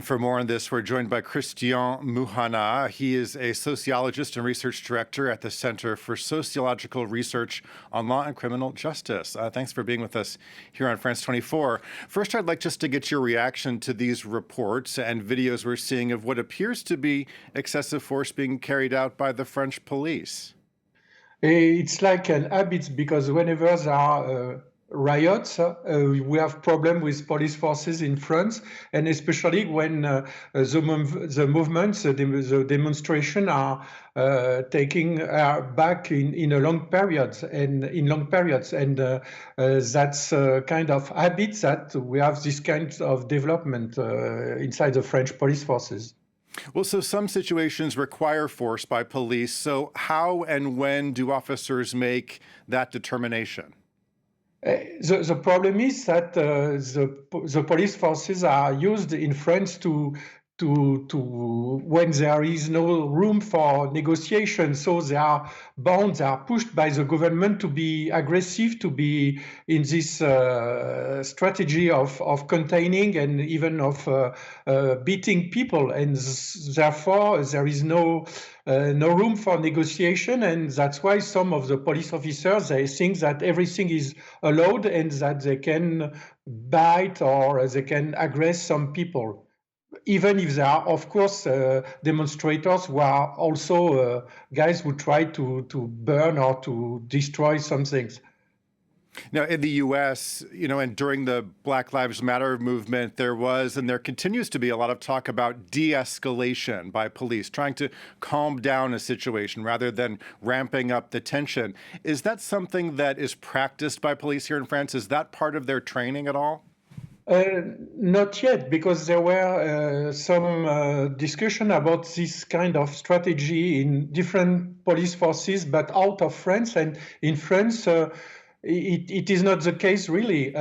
For more on this, we're joined by Christian Mouhanna. He is a sociologist and research director at the Center for Sociological Research on Law and Criminal Justice. Thanks for being with us here on France 24. First, I'd like just to get your reaction to these reports and videos we're seeing of what appears to be excessive force being carried out by the French police. It's like an habit because whenever there are riots, we have problem with police forces in France, and especially when the movements, the demonstration are taking back in a long periods and in long periods, and that's a kind of habit that we have this kind of development inside the French police forces. Well, so some situations require force by police. So how and when do officers make that determination? The problem is that the police forces are used in France to when there is no room for negotiation. So they are bound, they are pushed by the government to be aggressive, to be in this strategy of containing and even of beating people. And therefore, there is no room for negotiation. And that's why some of the police officers, they think that everything is allowed and that they can bite or they can aggress some people. Even if there are, of course, demonstrators who are also guys who try to burn or to destroy some things. Now, in the U.S., and during the Black Lives Matter movement, there was and there continues to be a lot of talk about de-escalation by police, trying to calm down a situation rather than ramping up the tension. Is that something that is practiced by police here in France? Is that part of their training at all? Not yet, because there were some discussion about this kind of strategy in different police forces, but out of France. And in France, it is not the case, really.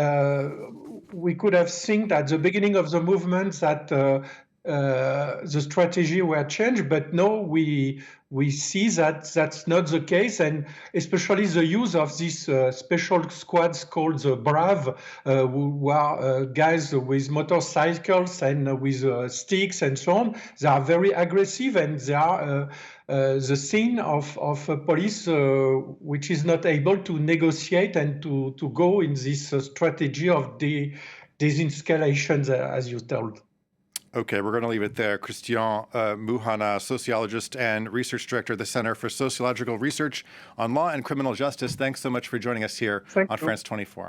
We could have seen at the beginning of the movement that the strategy were changed, but no, we see that that's not the case, and especially the use of these special squads called the Brave, who are guys with motorcycles and with sticks and so on. They are very aggressive, and they are the scene of police which is not able to negotiate and to go in this strategy of de-escalation, as you told. Okay, we're going to leave it there. Christian Mouhanna, sociologist and research director at the Center for Sociological Research on Law and Criminal Justice. Thanks so much for joining us here on France 24.